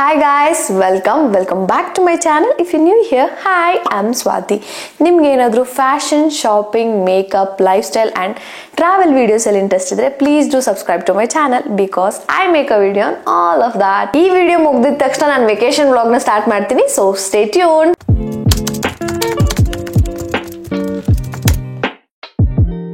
Hi guys, welcome back to my channel. If you're new here, hi, I'm Swati. ನಿಮಗೆ ಏನಾದರೂ fashion, shopping, makeup, lifestyle and travel videos ಅಲ್ಲಿ interest ಇದ್ರೆ please do subscribe to my channel because I make a video on all of that. ಈ video ಮುಗಿದ ತಕ್ಷಣ ನಾನು vacation vlog ನ start ಮಾಡ್ತೀನಿ, so stay tuned.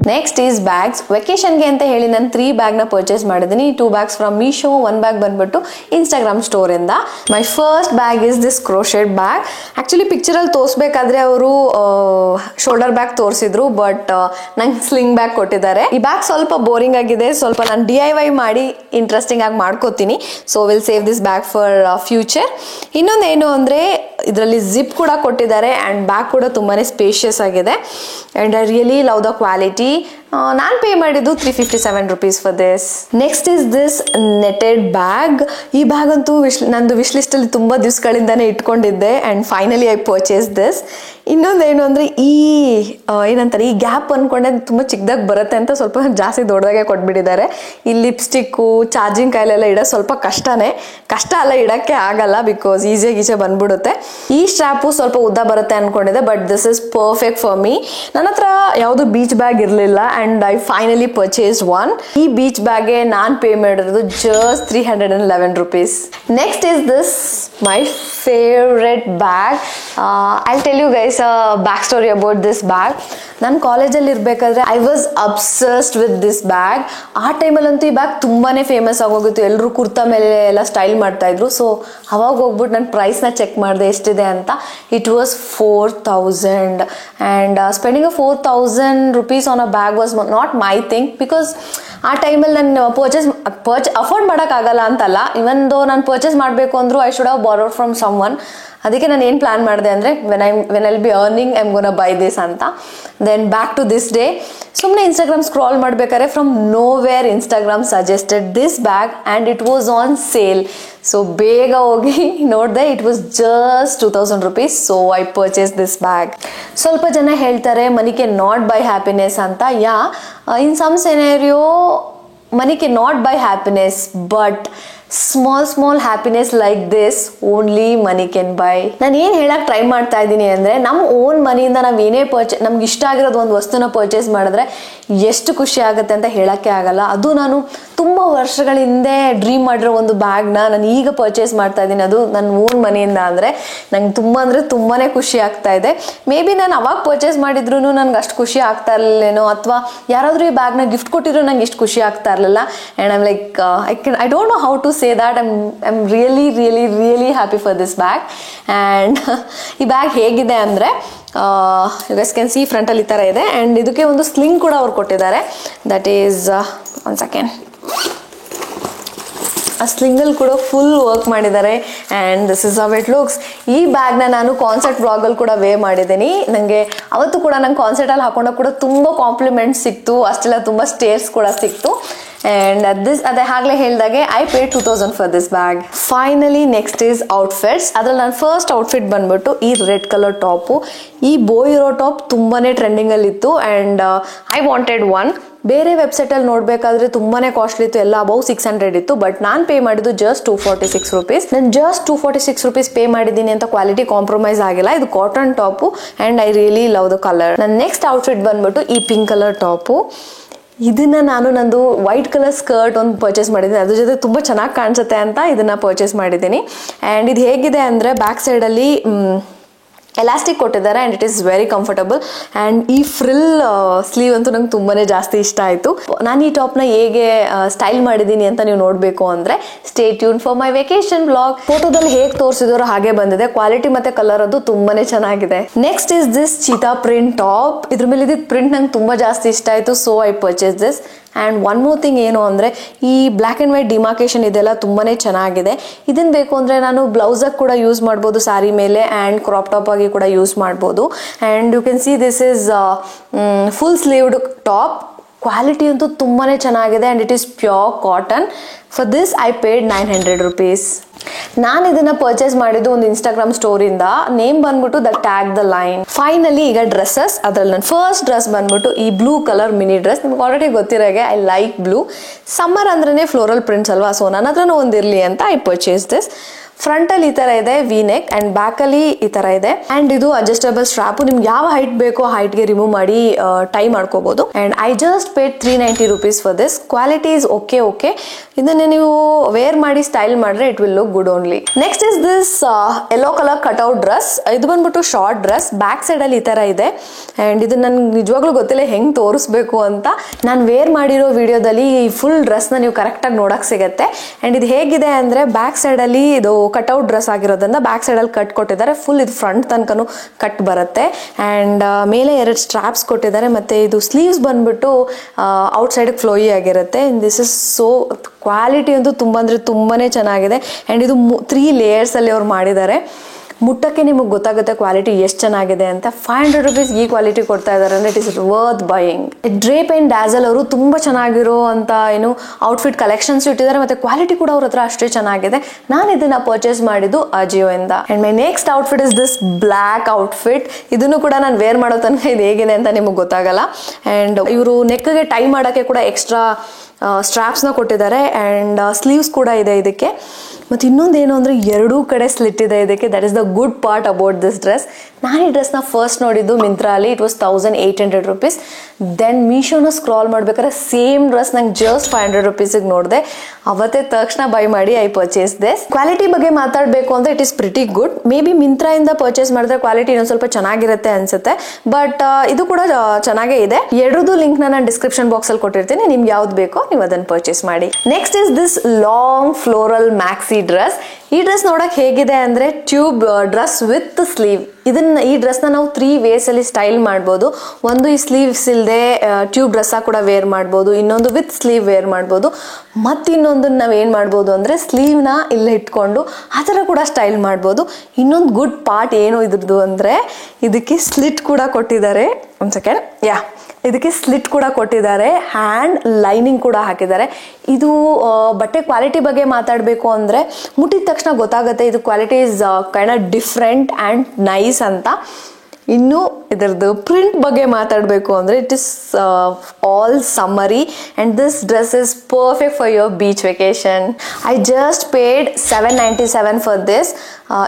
Next is bags. Vacation ಗೆ ಅಂತ ಹೇಳಿ ನಾನು 3 ಬ್ಯಾಗ್ ನ ಪರ್ಚೇಸ್ ಮಾಡಿದ್ದೀನಿ. 2 bags from Meesho, 1 bag ಬಂದ್ಬಿಟ್ಟು Instagram ಸ್ಟೋರ್ ಇಂದ. My first bag is this crochet bag. Actually picture ಅಲ್ಲಿ ತೋರಿಸಬೇಕಾದ್ರೆ ಅವರು ಶೋಲ್ಡರ್ ಬ್ಯಾಗ್ ತೋರಿಸಿದ್ರು, ಬಟ್ ನಂಗೆ ಸ್ಲಿಂಗ್ ಬ್ಯಾಗ್ ಕೊಟ್ಟಿದ್ದಾರೆ. ಈ ಬ್ಯಾಗ್ ಸ್ವಲ್ಪ ಬೋರಿಂಗ್ ಆಗಿದೆ, ಸ್ವಲ್ಪ ನಾನು DIY ಮಾಡಿ ಇಂಟ್ರೆಸ್ಟಿಂಗ್ ಆಗಿ ಮಾಡ್ಕೋತೀನಿ. So will save this bag for future. ಇನ್ನೊಂದು ಏನು ಅಂದ್ರೆ ಇದರಲ್ಲಿ ಜಿಪ್ ಕೂಡ ಕೊಟ್ಟಿದ್ದಾರೆ ಅಂಡ್ ಬ್ಯಾಗ್ ಕೂಡ ತುಂಬಾನೇ ಸ್ಪೇಷಿಯಸ್ ಆಗಿದೆ and I really love the quality. ನಾನು ಪೇ ಮಾಡಿದ್ದು 357 rupees for this. Next is this netted bag. ಈ ಬ್ಯಾಗ್ ಅಂತೂ ನಂದು ವಿಶ್ ಲಿಸ್ಟ್ ಅಲ್ಲಿ ತುಂಬಾ ದಿವಸಗಳಿಂದಾನೇ ಇಟ್ಕೊಂಡಿದ್ದೆ and finally I purchase this. ಇನ್ನೊಂದೇನು ಅಂದ್ರೆ ಏನಂತಾರೆ, ಈ ಗ್ಯಾಪ್ ಅನ್ಕೊಂಡೆ ತುಂಬಾ ಚಿಕ್ಕದಾಗಿ ಬರುತ್ತೆ ಅಂತ ಸ್ವಲ್ಪ ಜಾಸ್ತಿ ದೊಡ್ಡದಾಗೆ ಕೊಟ್ಬಿಟ್ಟಿದ್ದಾರೆ. ಈ ಲಿಪ್ಸ್ಟಿಕ್ಕು, ಚಾರ್ಜಿಂಗ್ ಕಾಯಿಲೆಲ್ಲ ಇಡೋ ಸ್ವಲ್ಪ ಕಷ್ಟ ಅಲ್ಲ, ಇಡಕ್ಕೆ ಆಗಲ್ಲ ಬಿಕಾಸ್ ಈಸಿಯಾಗಿ ಈಚೆ ಬಂದ್ಬಿಡುತ್ತೆ. ಈ ಸ್ಟ್ರಾಪು ಸ್ವಲ್ಪ ಉದ್ದ ಬರುತ್ತೆ ಅನ್ಕೊಂಡಿದ್ದೆ, but this is perfect for me. ನನ್ನ ಹತ್ರ ಯಾವುದು ಬೀಚ್ ಬ್ಯಾಗ್ ಇರಲಿಲ್ಲ and I finally purchase one. ಈ ಬೀಚ್ ಬ್ಯಾಗ್ಗೆ ನಾನು ಪೇ ಮಾಡಿರೋದು just 311 rupees. Next is this my favourite bag. I tell you guys back story about this bag. ನಾನು ಕಾಲೇಜಲ್ಲಿ ಇರಬೇಕಾದ್ರೆ I was obsessed with this bag. ಆ ಟೈಮಲ್ಲಂತೂ ಈ ಬ್ಯಾಗ್ ತುಂಬಾನೇ ಫೇಮಸ್ ಆಗೋಗಿತ್ತು, ಎಲ್ಲರೂ ಕುರ್ತಾ ಮೇಲೆ ಎಲ್ಲ ಸ್ಟೈಲ್ ಮಾಡ್ತಾ ಇದ್ರು. ಸೊ ಅವಾಗ ಹೋಗ್ಬಿಟ್ಟು ನಾನು ಪ್ರೈಸ್ನ ಚೆಕ್ ಮಾಡಿದೆ ಎಷ್ಟಿದೆ ಅಂತ. It was 4,000 and spending a 4,000 rupees on a bag was not my thing because ಆ ಟೈಮಲ್ಲಿ ನಾನು ಅಫೋರ್ಡ್ ಮಾಡೋಕ್ಕಾಗಲ್ಲ ಅಂತಲ್ಲ, ಇವನ್ ದೋ ನಾನು ಪರ್ಚೇಸ್ ಮಾಡಬೇಕು ಅಂದರೂ I should have borrowed from someone. ಅದಕ್ಕೆ ನಾನು ಏನು ಪ್ಲಾನ್ ಮಾಡಿದೆ ಅಂದರೆ when I'll be earning I'm gonna buy this ಅಂತ. Then back to this day, ಸುಮ್ಮನೆ ಇನ್ಸ್ಟಾಗ್ರಾಮ್ ಸ್ಕ್ರಾಲ್ ಮಾಡ್ಬೇಕಾದ್ರೆ from nowhere Instagram suggested this bag and it was on sale. So ಬೇಗ ಹೋಗಿ ನೋಡಿದೆ, it was just 2,000 rupees. So I purchase this bag. ಸ್ವಲ್ಪ ಜನ ಹೇಳ್ತಾರೆ money can not buy happiness ಅಂತ. ಯಾ, ಇನ್ some scenario money cannot buy happiness, but small happiness like this only money can buy. ನಾನು ಏನು ಹೇಳಕ್ ಟ್ರೈ ಮಾಡ್ತಾ ಇದ್ದೀನಿ ಅಂದರೆ, ನಮ್ಮ ಓನ್ ಮನಿಯಿಂದ ನಾವು ಏನೇ ನಮ್ಗೆ ಇಷ್ಟ ಆಗಿರೋದು ಒಂದು ವಸ್ತುನ ಪರ್ಚೇಸ್ ಮಾಡಿದ್ರೆ ಎಷ್ಟು ಖುಷಿ ಆಗುತ್ತೆ ಅಂತ ಹೇಳಕ್ಕೆ ಆಗಲ್ಲ. ಅದು ನಾನು ತುಂಬ ವರ್ಷಗಳ ಹಿಂದೆ ಡ್ರೀಮ್ ಮಾಡಿರೋ ಒಂದು ಬ್ಯಾಗ್ನ ನಾನು ಈಗ ಪರ್ಚೇಸ್ ಮಾಡ್ತಾ ಇದ್ದೀನಿ, ಅದು ನನ್ನ ಓನ್ ಮನಿಯಿಂದ. ಅಂದರೆ ನಂಗೆ ತುಂಬಾ ಖುಷಿ ಆಗ್ತಾ ಇದೆ. ಮೇ ಬಿ ನಾನು ಅವಾಗ ಪರ್ಚೇಸ್ ಮಾಡಿದ್ರು ನನಗೆ ಅಷ್ಟು ಖುಷಿ ಆಗ್ತಾ ಇರಲಿಲ್ಲೇನೋ, ಅಥವಾ ಯಾರಾದರೂ ಈ ಬ್ಯಾಗ್ನ ಗಿಫ್ಟ್ ಕೊಟ್ಟಿದ್ರು ನಂಗೆ ಇಷ್ಟು ಖುಷಿ ಆಗ್ತಾ ಇರಲಿಲ್ಲ. And I'm like I don't know how to say that I'm really happy for this bag. And ಈ ಬ್ಯಾಗ್ ಹೇಗಿದೆ ಅಂದರೆ, you guys can see front ಅಲ್ಲಿ ಈ ಥರ ಇದೆ ಆ್ಯಂಡ್ ಇದಕ್ಕೆ ಒಂದು ಸ್ಲಿಂಗ್ ಕೂಡ ಅವ್ರು ಕೊಟ್ಟಿದ್ದಾರೆ. ದಟ್ ಈಸ್ ಒನ್ ಸೆಕೆಂಡ್, ಆ ಸ್ಲಿಂಗಲ್ಲಿ ಕೂಡ ಫುಲ್ ವರ್ಕ್ ಮಾಡಿದ್ದಾರೆ and this is how it looks. ಈ ಬ್ಯಾಗ್ನ ನಾನು ಕಾನ್ಸರ್ಟ್ ಬ್ಲಾಗಲ್ಲಿ ಕೂಡ ವೇ ಮಾಡಿದ್ದೀನಿ. ನನಗೆ ಅವತ್ತು ಕೂಡ ನಂಗೆ ಕಾನ್ಸರ್ಟಲ್ಲಿ ಹಾಕೊಂಡಾಗ ಕೂಡ ತುಂಬ ಕಾಂಪ್ಲಿಮೆಂಟ್ಸ್ ಸಿಕ್ತು, ಅಷ್ಟೆಲ್ಲ ತುಂಬ ಸ್ಟೇರ್ಸ್ ಕೂಡ ಸಿಕ್ತು. ಆ್ಯಂಡ್ ಅದೇ ಆಗಲೇ ಹೇಳಿದಾಗೆ I paid 2,000 for this bag. Finally next is outfits. ಅದ್ರಲ್ಲಿ ನಾನು ಫಸ್ಟ್ ಔಟ್ಫಿಟ್ ಬಂದ್ಬಿಟ್ಟು ಈ ರೆಡ್ ಕಲರ್ ಟಾಪು. ಈ ಬೋ ಇರೋ ಟಾಪ್ ತುಂಬಾ ಟ್ರೆಂಡಿಂಗಲ್ಲಿತ್ತು ಆ್ಯಂಡ್ ಐ ವಾಂಟೆಡ್ ಒನ್. ಬೇರೆ ವೆಬ್ಸೈಟಲ್ಲಿ ನೋಡಬೇಕಾದ್ರೆ ತುಂಬಾ ಕಾಸ್ಟ್ಲಿ ಇತ್ತು, ಎಲ್ಲ ಅಬೌವ್ 600 ಇತ್ತು, ಬಟ್ ನಾನು ಪೇ ಮಾಡಿದ್ದು ಜಸ್ಟ್ 246 rupees. ನಾನು ಜಸ್ಟ್ 246 rupees ಪೇ ಮಾಡಿದ್ದೀನಿ ಅಂತ ಕ್ವಾಲಿಟಿ ಕಾಂಪ್ರಮೈಸ್ ಆಗಿಲ್ಲ. ಇದು cotton top and I really love the colour. ನನ್ನ ನೆಕ್ಸ್ಟ್ ಔಟ್ಫಿಟ್ ಬಂದ್ಬಿಟ್ಟು ಈ ಪಿಂಕ್ ಕಲರ್ ಟಾಪು. ಇದನ್ನ ನಾನು ನಂದು ವೈಟ್ ಕಲರ್ ಸ್ಕರ್ಟ್ ಒಂದು ಪರ್ಚೇಸ್ ಮಾಡಿದ್ದೀನಿ, ಅದ್ರ ಜೊತೆ ತುಂಬ ಚೆನ್ನಾಗಿ ಕಾಣಿಸುತ್ತೆ ಅಂತ ಇದನ್ನ ಪರ್ಚೇಸ್ ಮಾಡಿದ್ದೀನಿ. ಆ್ಯಂಡ್ ಇದು ಹೇಗಿದೆ ಅಂದರೆ, ಬ್ಯಾಕ್ ಸೈಡಲ್ಲಿ ಎಲಾಸ್ಟಿಕ್ ಕೊಟ್ಟಿದ್ದಾರೆ and it is very comfortable and ಈ ಫ್ರಿಲ್ ಸ್ಲೀವ್ ಅಂತೂ ನಂಗೆ ತುಂಬಾ ಜಾಸ್ತಿ ಇಷ್ಟ ಆಯಿತು. ನಾನು ಈ ಟಾಪ್ನ ಹೇಗೆ ಸ್ಟೈಲ್ ಮಾಡಿದ್ದೀನಿ ಅಂತ ನೀವು ನೋಡಬೇಕು ಅಂದರೆ stay tune for my vacation blog. ಫೋಟೋದಲ್ಲಿ ಹೇಗೆ ತೋರಿಸಿದವರು ಹಾಗೆ ಬಂದಿದೆ, ಕ್ವಾಲಿಟಿ ಮತ್ತು ಕಲರ್ ಅದು ತುಂಬಾ ಚೆನ್ನಾಗಿದೆ. Next is this cheetah print top. ಇದ್ರ ಮೇಲೆ ಇದ್ದಿದ್ದು ಪ್ರಿಂಟ್ ನಂಗೆ ತುಂಬ ಜಾಸ್ತಿ ಇಷ್ಟ ಆಯಿತು, so I purchase this. And one more thing ಏನು ಅಂದರೆ, ಈ ಬ್ಲ್ಯಾಕ್ ಆ್ಯಂಡ್ ವೈಟ್ ಡಿಮಾರ್ಕೇಶನ್ ಇದೆಲ್ಲ ತುಂಬಾ ಚೆನ್ನಾಗಿದೆ. ಇದನ್ನು ಬೇಕು ಅಂದರೆ ನಾನು ಬ್ಲೌಸಾಗಿ ಕೂಡ ಯೂಸ್ ಮಾಡ್ಬೋದು ಸ್ಯಾರಿ ಮೇಲೆ ಆ್ಯಂಡ್ ಕ್ರಾಪ್ ಟಾಪ್ ಆಗಿ ಕೂಡ ಯೂಸ್ ಮಾಡ್ಬೋದು. And you can see this is full sleeved top. Quality ಅಂತೂ ತುಂಬಾ ಚೆನ್ನಾಗಿದೆ and it is pure cotton. For this I paid 900 rupees. ನಾನು ಇದನ್ನ ಪರ್ಚೇಸ್ ಮಾಡಿದ್ದು ಒಂದು ಇನ್ಸ್ಟಾಗ್ರಾಮ್ ಸ್ಟೋರಿಂದ. ನೇಮ್ ಬಂದ್ಬಿಟ್ಟು the tag the line. Finally ಈಗ ಡ್ರೆಸ್ಸಸ್. ಅದ್ರಲ್ಲಿ ನನ್ನ ಫಸ್ಟ್ ಡ್ರೆಸ್ ಬಂದ್ಬಿಟ್ಟು ಈ ಬ್ಲೂ ಕಲರ್ ಮಿನಿ ಡ್ರೆಸ್. ನಿಮ್ಗೆ ಆಲ್ರೆಡಿ ಗೊತ್ತಿರೋ ಹಾಗೆ ಐ ಲೈಕ್ ಬ್ಲೂ. ಸಮ್ಮರ್ ಅಂದ್ರೇ ಫ್ಲೋರಲ್ ಪ್ರಿಂಟ್ಸ್ ಅಲ್ವಾ, ಸೊ ನನ್ನ ಹತ್ರನೂ ಒಂದಿರಲಿ ಅಂತ ಐ ಪರ್ಚೇಸ್ ದಿಸ್. ಫ್ರಂಟ್ ಅಲ್ಲಿ ಈ ತರ ಇದೆ ವಿ ನೆಕ್ ಅಂಡ್ ಬ್ಯಾಕ್ ಅಲ್ಲಿ ಈ ತರ ಇದೆ ಅಂಡ್ ಇದು ಅಡ್ಜಸ್ಟಬಲ್ ಸ್ಟ್ರಾಪ್. ನಿಮ್ಗೆ ಯಾವ ಹೈಟ್ ಬೇಕೋ ಹೈಟ್ ಗೆ ರಿಮೂವ್ ಮಾಡಿ ಟೈ ಮಾಡ್ಕೋಬಹುದು. And I just paid 390 rupees for this. Quality is okay. ಇದನ್ನ ನೀವು ವೇರ್ ಮಾಡಿ ಸ್ಟೈಲ್ ಮಾಡಿದ್ರೆ it will look good only. Next is this yellow colour cutout dress. ಇದು ಬಂದ್ಬಿಟ್ಟು ಶಾರ್ಟ್ ಡ್ರೆಸ್. ಬ್ಯಾಕ್ ಸೈಡ್ ಅಲ್ಲಿ ಈ ತರ ಇದೆ ಅಂಡ್ ಇದು ನನ್ಗೆ ನಿಜವಾಗ್ಲೂ ಗೊತ್ತಿಲ್ಲ ಹೆಂಗ್ ತೋರಿಸ್ಬೇಕು ಅಂತ. ನಾನು ವೇರ್ ಮಾಡಿರೋ ವಿಡಿಯೋದಲ್ಲಿ ಫುಲ್ ಡ್ರೆಸ್ ನ ನೀವು ಕರೆಕ್ಟ್ ಆಗಿ ನೋಡಕ್ ಸಿಗುತ್ತೆ. ಅಂಡ್ ಇದು ಹೇಗಿದೆ ಅಂದ್ರೆ ಬ್ಯಾಕ್ ಸೈಡ್ ಅಲ್ಲಿ ಇದು ಕಟ್ಔಟ್ ಡ್ರೆಸ್ ಆಗಿರೋದ್ರಿಂದ ಬ್ಯಾಕ್ ಸೈಡ್ ಅಲ್ಲಿ ಕಟ್ ಕೊಟ್ಟಿದ್ದಾರೆ. ಫುಲ್ ಇದು ಫ್ರಂಟ್ ತನಕನು ಕಟ್ ಬರುತ್ತೆ ಅಂಡ್ ಮೇಲೆ 2 ಸ್ಟ್ರಾಪ್ಸ್ ಕೊಟ್ಟಿದ್ದಾರೆ. ಮತ್ತೆ ಇದು ಸ್ಲೀವ್ಸ್ ಬಂದ್ಬಿಟ್ಟು ಔಟ್ ಸೈಡ್ ಫ್ಲೋಯಿ ಆಗಿರುತ್ತೆ. ದಿಸ್ ಇಸ್ ಸೋ ಕ್ವಾಲಿಟಿ ಅಂತೂ ತುಂಬಾ ಅಂದ್ರೆ ತುಂಬಾನೇ ಚೆನ್ನಾಗಿದೆ ಅಂಡ್ ಇದು 3 ಲೇಯರ್ಸ್ ಅಲ್ಲಿ ಅವ್ರು ಮಾಡಿದ್ದಾರೆ. ಮುಟ್ಟಕ್ಕೆ ನಿಮಗೆ ಗೊತ್ತಾಗುತ್ತೆ ಕ್ವಾಲಿಟಿ ಎಷ್ಟು ಚೆನ್ನಾಗಿದೆ ಅಂತ. 500 rupees ಈ ಕ್ವಾಲಿಟಿ ಕೊಡ್ತಾ ಇದ್ದಾರೆ ಅಂದ್ರೆ it is worth buying. Drape and Dazzle ಅವರು ತುಂಬಾ ಚೆನ್ನಾಗಿರೋ ಅಂತ ಏನು ಔಟ್ಫಿಟ್ ಕಲೆಕ್ಷನ್ಸ್ ಇಟ್ಟಿದ್ದಾರೆ ಮತ್ತೆ ಕ್ವಾಲಿಟಿ ಕೂಡ ಅವ್ರ ಹತ್ರ ಅಷ್ಟೇ ಚೆನ್ನಾಗಿದೆ. ನಾನು ಇದನ್ನ ಪರ್ಚೇಸ್ ಮಾಡಿದ್ದು ಅಜಿಯೋ ಇಂದ. And my next outfit is this black outfit. ಇದನ್ನು ಕೂಡ ನಾನು ವೇರ್ ಮಾಡೋ ತನಕ ಇದು ಹೇಗಿದೆ ಅಂತ ನಿಮಗೆ ಗೊತ್ತಾಗಲ್ಲ. ಅಂಡ್ ಇವರು ನೆಕ್ಗೆ ಟೈ ಮಾಡೋಕ್ಕೆ ಕೂಡ ಎಕ್ಸ್ಟ್ರಾ ಸ್ಟ್ರಾಪ್ಸ್ನ ಕೊಟ್ಟಿದ್ದಾರೆ ಅಂಡ್ ಸ್ಲೀವ್ಸ್ ಕೂಡ ಇದೆ ಇದಕ್ಕೆ. ಮತ್ತು ಇನ್ನೊಂದೇನು ಅಂದರೆ 2 ಕಡೆ ಸ್ಲಿಟ್ ಇದೆ ಇದಕ್ಕೆ. That is the good part about this dress. ನಾನು ಈ ಡ್ರೆಸ್ನ ಫಸ್ಟ್ ನೋಡಿದ್ದು ಮಿಂತ್ರಾ ಅಲ್ಲಿ. It was 1800 rupees. ದೆನ್ ಮೀಶೋನ ಸ್ಕ್ರಾಲ್ ಮಾಡ್ಬೇಕಾದ್ರೆ ಸೇಮ್ ಡ್ರೆಸ್ ನಂಗೆ ಜಸ್ಟ್ 500 rupees ನೋಡಿದೆ. ಅವತ್ತೇ ತಕ್ಷಣ ಬೈ ಮಾಡಿ ಐ ಪರ್ಚೇಸ್ ದಿಸ್. ಕ್ವಾಲಿಟಿ ಬಗ್ಗೆ ಮಾತಾಡಬೇಕು ಅಂದರೆ it is pretty good. Maybe ಮಿಂತ್ರಾಯಿಂದ ಪರ್ಚೇಸ್ ಮಾಡಿದ್ರೆ ಕ್ವಾಲಿಟಿ ಇನ್ನೊಂದು ಸ್ವಲ್ಪ ಚೆನ್ನಾಗಿರುತ್ತೆ ಅನ್ಸುತ್ತೆ. ಬಟ್ ಇದು ಕೂಡ ಚೆನ್ನಾಗೇ ಇದೆ. ಎರಡೂ ಲಿಂಕ್ ನಾನು ಡಿಸ್ಕ್ರಿಪ್ಷನ್ ಬಾಕ್ಸ್ ಅಲ್ಲಿ ಕೊಟ್ಟಿರ್ತೀನಿ. ನಿಮ್ಗೆ ಯಾವ್ದು ಬೇಕೋ ನೀವು ಅದನ್ನ ಪರ್ಚೇಸ್ ಮಾಡಿ. Next is this long floral maxi dress. ಈ ಡ್ರೆಸ್ ನೋಡಕ್ ಹೇಗಿದೆ ಅಂದ್ರೆ ಟ್ಯೂಬ್ ಡ್ರೆಸ್ ವಿತ್ ಸ್ಲೀವ್. ಈ ಡ್ರೆಸ್ ನ ನಾವು 3 ways ಅಲ್ಲಿ ಸ್ಟೈಲ್ ಮಾಡ್ಬೋದು. ಒಂದು ಈ ಸ್ಲೀವ್ಸ್ ಇಲ್ಲದೆ ಟ್ಯೂಬ್ ಡ್ರೆಸ್ ಕೂಡ ವೇರ್ ಮಾಡ್ಬೋದು. ಇನ್ನೊಂದು ವಿತ್ ಸ್ಲೀವ್ ವೇರ್ ಮಾಡ್ಬೋದು. ಮತ್ತಿನ್ನೊಂದು ನಾವ್ ಏನ್ ಮಾಡ್ಬೋದು ಅಂದ್ರೆ ಸ್ಲೀವ್ ನ ಇಲ್ಲ ಇಟ್ಕೊಂಡು ಆ ತರ ಕೂಡ ಸ್ಟೈಲ್ ಮಾಡ್ಬೋದು. ಇನ್ನೊಂದು ಗುಡ್ ಪಾರ್ಟ್ ಏನು ಇದ್ರದ್ದು ಅಂದ್ರೆ ಇದಕ್ಕೆ ಸ್ಲಿಟ್ ಕೂಡ ಕೊಟ್ಟಿದ್ದಾರೆ. ಒಂದ್ ಸೆಕೆಂಡ್, ಇದಕ್ಕೆ ಸ್ಲಿಟ್ ಕೂಡ ಕೊಟ್ಟಿದ್ದಾರೆ. ಹ್ಯಾಂಡ್ ಲೈನಿಂಗ್ ಕೂಡ ಹಾಕಿದ್ದಾರೆ. ಇದು ಬಟ್ಟೆ ಕ್ವಾಲಿಟಿ ಬಗ್ಗೆ ಮಾತಾಡಬೇಕು ಅಂದರೆ ಮುಟ್ಟಿದ ತಕ್ಷಣ ಗೊತ್ತಾಗುತ್ತೆ ಇದು quality is kind of different and nice ಅಂತ. ಇನ್ನು ಇದರದ್ದು ಪ್ರಿಂಟ್ ಬಗ್ಗೆ ಮಾತಾಡಬೇಕು ಅಂದರೆ it is all summery and this dress is perfect for your beach vacation. I just paid 797 for this.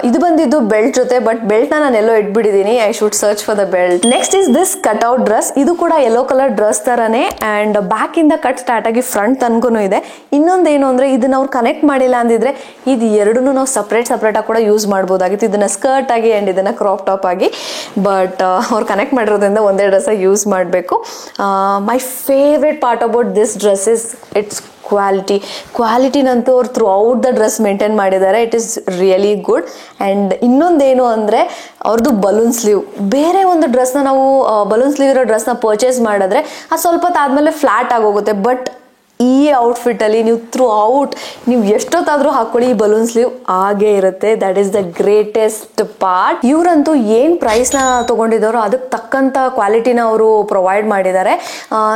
ಇದು ಬಂದಿದ್ದು ಬೆಲ್ಟ್ ಜೊತೆ, ಬಟ್ ಬೆಲ್ಟ್ನ ನಾನು ಎಲ್ಲೋ ಇಟ್ಬಿಟ್ಟಿದ್ದೀನಿ. I should search for the belt. Next is this cutout dress. ಇದು ಕೂಡ yellow colour dress ತರನೇ ಆ್ಯಂಡ್ ಬ್ಯಾಕ್ ಇಂದ ಕಟ್ ಸ್ಟಾರ್ಟ್ ಆಗಿ ಫ್ರಂಟ್ ತನಕೂ ಇದೆ. ಇನ್ನೊಂದೇನು ಅಂದರೆ ಇದನ್ನ ಅವ್ರು ಕನೆಕ್ಟ್ ಮಾಡಿಲ್ಲ ಅಂದಿದ್ರೆ ಇದು ಎರಡನ್ನೂ ನಾವು ಸಪ್ರೇಟ್ ಆಗಿ ಕೂಡ ಯೂಸ್ ಮಾಡ್ಬೋದಾಗಿತ್ತು. ಇದನ್ನ ಸ್ಕರ್ಟ್ ಆಗಿ ಆ್ಯಂಡ್ ಇದನ್ನ ಕ್ರಾಪ್ ಟಾಪ್ ಆಗಿ. ಬಟ್ ಅವ್ರು ಕನೆಕ್ಟ್ ಮಾಡಿರೋದ್ರಿಂದ ಒಂದೇ ಡ್ರೆಸ್ ಯೂಸ್ ಮಾಡಬೇಕು. My favourite part about this dress is it's ಕ್ವಾಲಿಟಿನಂತೂ ಅವ್ರು throughout the dress maintain ಮಾಡಿದ್ದಾರೆ. It is really good. And ಇನ್ನೊಂದೇನು ಅಂದರೆ ಅವ್ರದ್ದು ಬಲೂನ್ ಸ್ಲೀವ್. ಬೇರೆ ಒಂದು ಡ್ರೆಸ್ನ ನಾವು ಬಲೂನ್ ಸ್ಲೀವ್ ಇರೋ ಡ್ರೆಸ್ನ ಪರ್ಚೇಸ್ ಮಾಡಿದ್ರೆ ಅದು ಸ್ವಲ್ಪ ಹೊತ್ತಾದ್ಮೇಲೆ ಫ್ಲಾಟ್ ಆಗೋಗುತ್ತೆ. ಬಟ್ ಈ ಔಟ್ಫಿಟ್ ಅಲ್ಲಿ ನೀವು ಥ್ರೂ ಔಟ್ ನೀವು ಎಷ್ಟೊತ್ತಾದ್ರೂ ಹಾಕೊಳ್ಳಿ ಈ ಬಲೂನ್ ಸ್ಲೀವ್ ಆಗೇ ಇರುತ್ತೆ. That is the greatest part. ಇವರಂತೂ ಏನ್ ಪ್ರೈಸ್ ನ ತಗೊಂಡಿದ್ದಾರೋ ಅದಕ್ಕೆ ತಕ್ಕಂತ ಕ್ವಾಲಿಟಿನ ಅವರು ಪ್ರೊವೈಡ್ ಮಾಡಿದ್ದಾರೆ.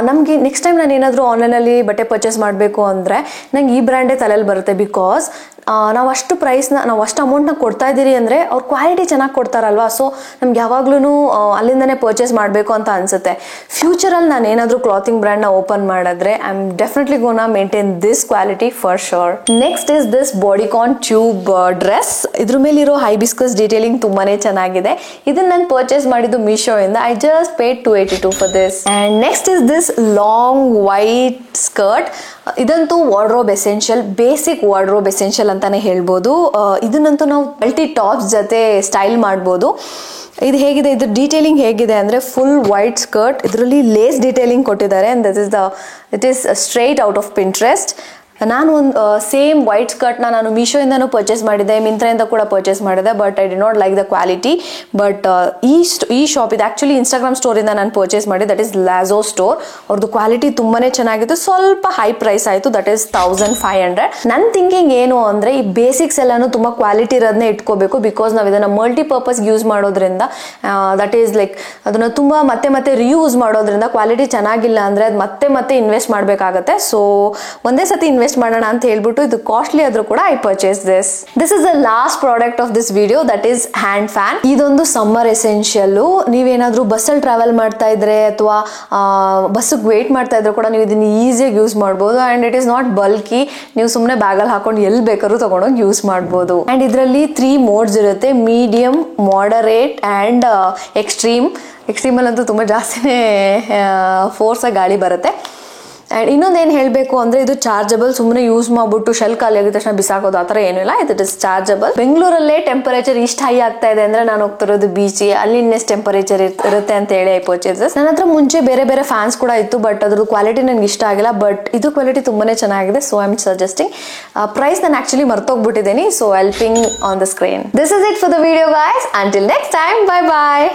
ನಮ್ಗೆ ನೆಕ್ಸ್ಟ್ ಟೈಮ್ ನಾನು ಏನಾದರೂ ಆನ್ಲೈನ್ ಅಲ್ಲಿ ಬಟ್ಟೆ ಪರ್ಚೇಸ್ ಮಾಡಬೇಕು ಅಂದ್ರೆ ನಂಗೆ ಈ ಬ್ರ್ಯಾಂಡೇ ತಲೆಯಲ್ಲಿ ಬರುತ್ತೆ. ಬಿಕಾಸ್ ನಾವು ಅಷ್ಟು ಅಮೌಂಟ್ನ ಕೊಡ್ತಾ ಇದ್ದೀರಿ ಅಂದರೆ ಅವ್ರ ಕ್ವಾಲಿಟಿ ಚೆನ್ನಾಗಿ ಕೊಡ್ತಾರಲ್ವಾ. ಸೊ ನಮ್ಗೆ ಯಾವಾಗ್ಲೂ ಅಲ್ಲಿಂದನೇ ಪರ್ಚೇಸ್ ಮಾಡಬೇಕು ಅಂತ ಅನ್ಸುತ್ತೆ. ಫ್ಯೂಚರಲ್ಲಿ ನಾನು ಏನಾದರೂ ಕ್ಲಾತಿಂಗ್ ಬ್ರ್ಯಾಂಡ್ನ ಓಪನ್ ಮಾಡಿದ್ರೆ I am definitely gonna maintain this quality for sure. Next is this bodycon tube dress. ಇದ್ರ ಮೇಲಿರೋ ಹೈಬಿಸ್ಕಸ್ ಡೀಟೇಲಿಂಗ್ ತುಂಬಾನೇ ಚೆನ್ನಾಗಿದೆ. ಇದನ್ನ ನಾನು ಪರ್ಚೇಸ್ ಮಾಡಿದ್ದು ಮೀಶೋ ಇಂದ. I just paid 282 for this. And next is this long white skirt. ಇದಂತೂ wardrobe essential, basic wardrobe essential ಅಂತಾನೆ ಹೇಳ್ಬೋದು. ಇದನ್ನಂತೂ ನಾವು ಮಲ್ಟಿ ಟಾಪ್ಸ್ ಜೊತೆ ಸ್ಟೈಲ್ ಮಾಡ್ಬೋದು. ಇದು ಹೇಗಿದೆ, ಇದ್ರ ಡೀಟೇಲಿಂಗ್ ಹೇಗಿದೆ ಅಂದ್ರೆ ಫುಲ್ ವೈಟ್ ಸ್ಕರ್ಟ್, ಇದರಲ್ಲಿ ಲೇಸ್ ಡೀಟೇಲಿಂಗ್ ಕೊಟ್ಟಿದ್ದಾರೆ. And it is straight out of Pinterest. ನಾನು ಒಂದು ಸೇಮ್ ವೈಟ್ ಸ್ಕರ್ಟ್ನ ನಾನು ಮೀಶೋಯಿಂದನೂ ಪರ್ಚೇಸ್ ಮಾಡಿದ್ದೆ, ಮಿಂತ್ರಾಯಿಂದ ಕೂಡ ಪರ್ಚೇಸ್ ಮಾಡಿದೆ. But I did not like the quality. But ಈ ಶಾಪ್ ಇದು ಆ್ಯಕ್ಚುಲಿ ಇನ್ಸ್ಟಾಗ್ರಾಮ್ ಸ್ಟೋರಿಂದ ನಾನು ಪರ್ಚೇಸ್ ಮಾಡಿದೆ. That is Lazo store. ಅವ್ರದ್ದು ಕ್ವಾಲಿಟಿ ತುಂಬಾನೇ ಚೆನ್ನಾಗಿತ್ತು. ಸ್ವಲ್ಪ ಹೈ ಪ್ರೈಸ್ ಆಯಿತು. That is 1500. ನನ್ನ ಥಿಂಕಿಂಗ್ ಏನು ಅಂದರೆ ಈ ಬೇಸಿಕ್ಸ್ ಎಲ್ಲಾನು ತುಂಬ ಕ್ವಾಲಿಟಿ ಇರೋದನ್ನೇ ಇಟ್ಕೋಬೇಕು. ಬಿಕಾಸ್ ನಾವು ಇದನ್ನು ಮಲ್ಟಿಪರ್ಪಸ್ ಯೂಸ್ ಮಾಡೋದ್ರಿಂದ ದಟ್ ಈಸ್ ಲೈಕ್ ಅದನ್ನು ತುಂಬ ಮತ್ತೆ ರಿಯೂಸ್ ಮಾಡೋದ್ರಿಂದ ಕ್ವಾಲಿಟಿ ಚೆನ್ನಾಗಿಲ್ಲ ಅಂದರೆ ಅದು ಮತ್ತೆ ಇನ್ವೆಸ್ಟ್ ಮಾಡಬೇಕಾಗತ್ತೆ. ಸೊ ಒಂದೇ ಸತಿ ಇನ್ವೆಸ್ಟ್ ಸಜೆಸ್ಟ್ ಮಾಡೋಣ ಅಂತ ಹೇಳ್ಬಿಟ್ಟು ಇದು ಕಾಸ್ಟ್ಲಿ ಆದ್ರೂ ಕೂಡ I purchase this is the last product of this video, that is hand fan. ಇದೊಂದು ಸಮ್ಮರ್ ಎಸೆನ್ಷಿಯಲ್. ನೀವೇನಾದ್ರೂ ಬಸ್ಸಲ್ಲಿ ಟ್ರಾವೆಲ್ ಮಾಡ್ತಾ ಇದ್ರೆ ಅಥವಾ ಬಸ್ಸಿಗೆ ವೇಟ್ ಮಾಡ್ತಾ ಇದ್ರೆ ಕೂಡ ನೀವು ಇದನ್ನ ಈಸಿಯಾಗಿ ಯೂಸ್ ಮಾಡ್ಬೋದು. And it is not bulky, ನೀವು ಸುಮ್ಮನೆ ಬ್ಯಾಗಲ್ಲಿ ಹಾಕೊಂಡು ಎಲ್ಲಿ ಬೇಕಾದ್ರೂ ತಗೊಂಡೋಗಿ ಯೂಸ್ ಮಾಡ್ಬೋದು. ಅಂಡ್ ಇದರಲ್ಲಿ 3 ಮೋಡ್ಸ್ ಇರುತ್ತೆ, ಮೀಡಿಯಂ, ಮಾಡರೇಟ್ ಅಂಡ್ ಎಕ್ಸ್ಟ್ರೀಮಲ್ಲಂತೂ ತುಂಬ ಜಾಸ್ತಿನೇ ಫೋರ್ಸ್ ಆಗಿ ಗಾಳಿ ಬರುತ್ತೆ. ಆ್ಯಂಡ್ ಇನ್ನೊಂದೇನು ಹೇಳಬೇಕು ಅಂದರೆ ಇದು ಚಾರ್ಜಬಲ್. ಸುಮ್ಮನೆ ಯೂಸ್ ಮಾಡ್ಬಿಟ್ಟು ಶೆಲ್ ಖಾಲಿ ಆಗಿದ ತಕ್ಷಣ ಬಿಸಾಕೋದು ಆ ಥರ ಏನಿಲ್ಲ. It is chargeable. ಬೆಂಗಳೂರಲ್ಲೇ ಟೆಂಪರೇಚರ್ ಇಷ್ಟು ಹೈ ಆಗ್ತಾ ಇದೆ ಅಂದರೆ ನಾನು ಹೋಗ್ತಿರೋದು ಬೀಚಿಗೆ, ಅಲ್ಲಿ ಇನ್ನೆಷ್ಟು ಟೆಂಪರೇಚರ್ ಇರುತ್ತೆ ಅಂತ ಹೇಳಿ ಐ ಪರ್ಚೇಸಸ್. ನನ್ನ ಹತ್ರ ಮುಂಚೆ ಬೇರೆ ಬೇರೆ ಫ್ಯಾನ್ಸ್ ಕೂಡ ಇತ್ತು, ಬಟ್ ಅದ್ರ ಕ್ವಾಲಿಟಿ ನನಗೆ ಇಷ್ಟ ಆಗಿಲ್ಲ. ಬಟ್ ಇದು ಕ್ವಾಲಿಟಿ ತುಂಬಾನೇ ಚೆನ್ನಾಗಿದೆ, so I am suggesting. Price ನಾನು ಆಕ್ಚುಲಿ ಮರ್ತೋಗ್ಬಿಟ್ಟಿದ್ದೀನಿ, so helping on the screen. This is it for the video guys. Until next time, bye bye.